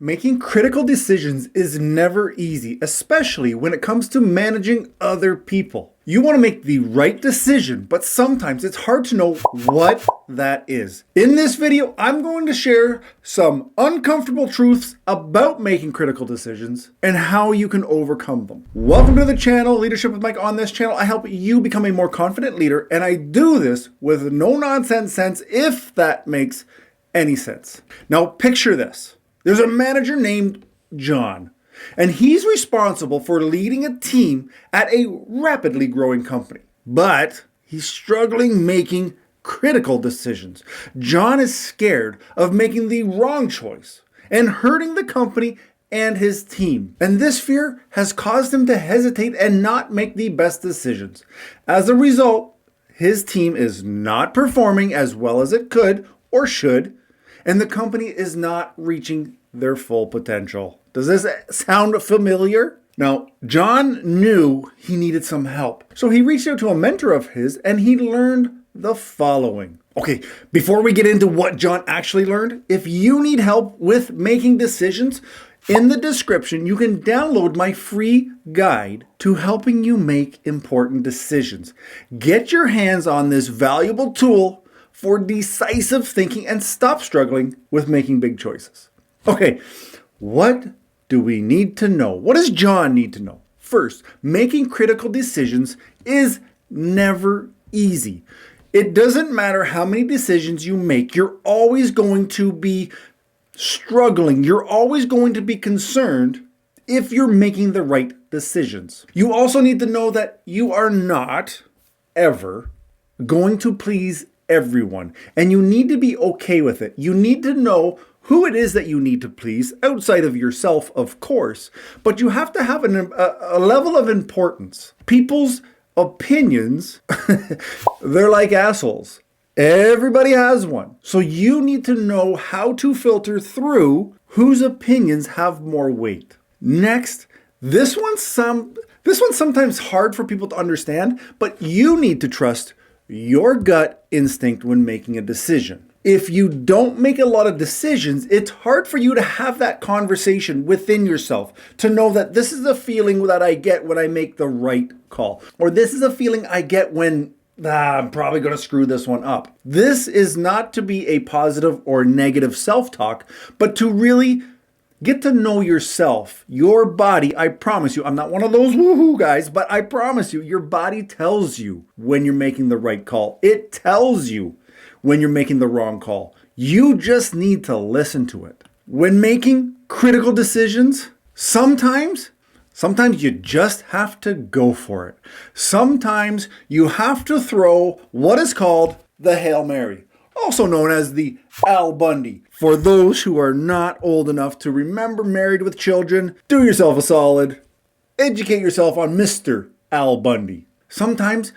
Making critical decisions is never easy, especially when it comes to managing other people. You want to make the right decision, but sometimes it's hard to know what that is. In this video, I'm going to share some uncomfortable truths about making critical decisions and how you can overcome them. Welcome to the channel, Leadership with Mike. On this channel, I help you become a more confident leader, and I do this with no nonsense sense, if that makes any sense. Now, picture this. There's a manager named John, and he's responsible for leading a team at a rapidly growing company. But he's struggling making critical decisions. John is scared of making the wrong choice and hurting the company and his team. And this fear has caused him to hesitate and not make the best decisions. As a result, his team is not performing as well as it could or should, and the company is not reaching their full potential. Does this sound familiar? Now, John knew he needed some help, so he reached out to a mentor of his and he learned the following. Okay, before we get into what John actually learned, if you need help with making decisions, in the description, you can download my free guide to helping you make important decisions. Get your hands on this valuable tool for decisive thinking and stop struggling with making big choices. Okay, what do we need to know? What does John need to know? First, making critical decisions is never easy. It doesn't matter how many decisions you make, you're always going to be struggling. You're always going to be concerned if you're making the right decisions. You also need to know that you are not ever going to please everyone, and you need to be okay with it. You need to know who it is that you need to please, outside of yourself, of course, but you have to have a level of importance. People's opinions, they're like assholes. Everybody has one. So you need to know how to filter through whose opinions have more weight. Next, this one's sometimes hard for people to understand, but you need to trust your gut instinct when making a decision. If you don't make a lot of decisions, it's hard for you to have that conversation within yourself to know that this is the feeling that I get when I make the right call, or this is a feeling I get when I'm probably going to screw this one up. This is not to be a positive or negative self-talk, but to really get to know yourself, your body. I promise you, I'm not one of those woohoo guys, but I promise you, your body tells you when you're making the right call. It tells you when you're making the wrong call. You just need to listen to it. When making critical decisions, sometimes you just have to go for it. Sometimes you have to throw what is called the Hail Mary, also known as the Al Bundy. For those who are not old enough to remember Married with Children, do yourself a solid. Educate yourself on Mr. Al Bundy. Sometimes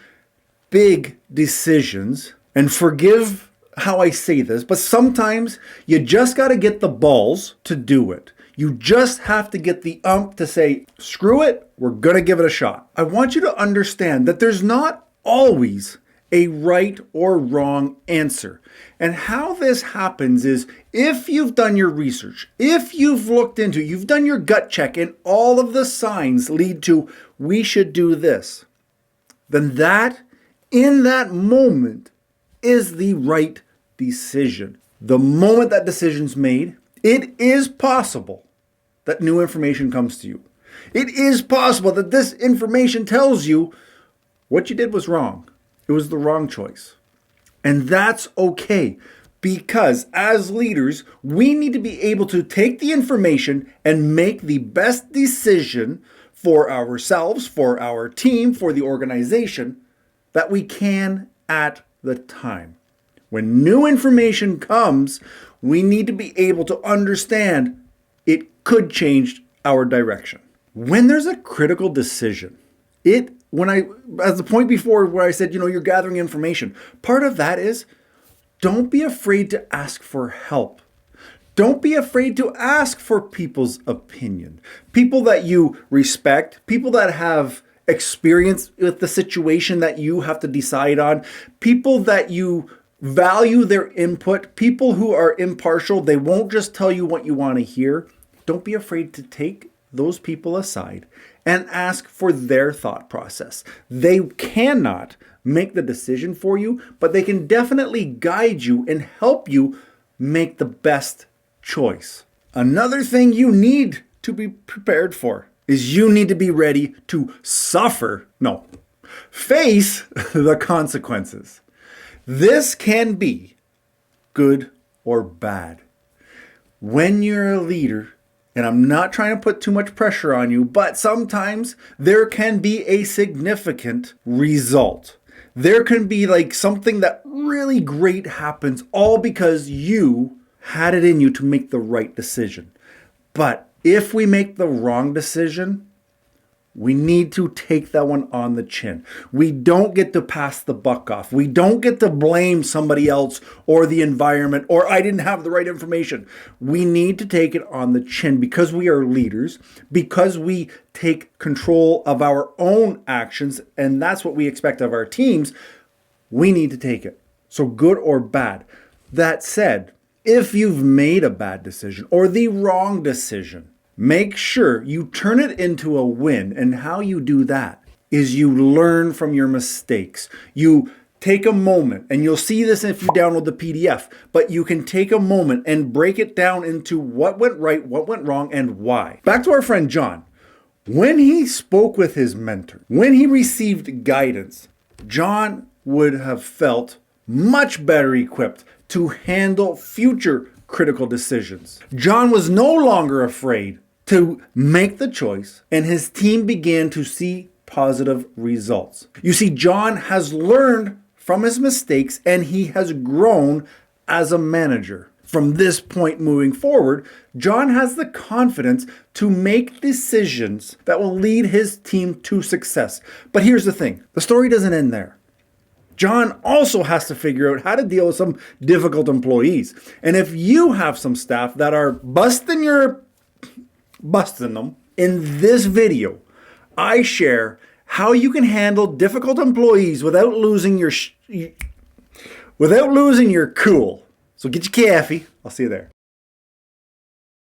big decisions, and forgive how I say this, but sometimes you just got to get the balls to do it. You just have to get the to say, screw it, we're going to give it a shot. I want you to understand that there's not always a right or wrong answer. And how this happens is if you've done your research, if you've looked into, you've done your gut check, and all of the signs lead to, we should do this, then that, in that moment, is the right decision. The moment that decision's made, it is possible that new information comes to you. It is possible that this information tells you what you did was wrong. It was the wrong choice. And that's okay, because as leaders, we need to be able to take the information and make the best decision for ourselves, for our team, for the organization that we can at the time. When new information comes, we need to be able to understand it could change our direction. When there's a critical decision, as the point before where I said, you're gathering information, part of that is don't be afraid to ask for help. Don't be afraid to ask for people's opinion. People that you respect, people that have experience with the situation that you have to decide on, people that you value their input, people who are impartial. They won't just tell you what you want to hear. don't be afraid to take those people aside and ask for their thought process. They cannot make the decision for you, but they can definitely guide you and help you make the best choice. Another thing you need to be prepared for is you need to be ready to face the consequences. This can be good or bad. When you're a leader, and I'm not trying to put too much pressure on you, but sometimes there can be a significant result. There can be like something that really great happens all because you had it in you to make the right decision. But if we make the wrong decision, we need to take that one on the chin. We don't get to pass the buck off. We don't get to blame somebody else or the environment or I didn't have the right information. We need to take it on the chin because we are leaders, because we take control of our own actions, and that's what we expect of our teams. We need to take it. So good or bad. That said, if you've made a bad decision or the wrong decision, make sure you turn it into a win. And how you do that is you learn from your mistakes. You take a moment, and you'll see this if you download the PDF, but you can take a moment and break it down into what went right, what went wrong, and why. Back to our friend John. When he spoke with his mentor, when he received guidance, John would have felt much better equipped to handle future critical decisions. John was no longer afraid to make the choice, and his team began to see positive results. You see, John has learned from his mistakes and he has grown as a manager. From this point moving forward, John has the confidence to make decisions that will lead his team to success. But here's the thing, the story doesn't end there. John also has to figure out how to deal with some difficult employees. And if you have some staff that are busting them, in this video, I share how you can handle difficult employees without losing your cool. So get your coffee. I'll see you there.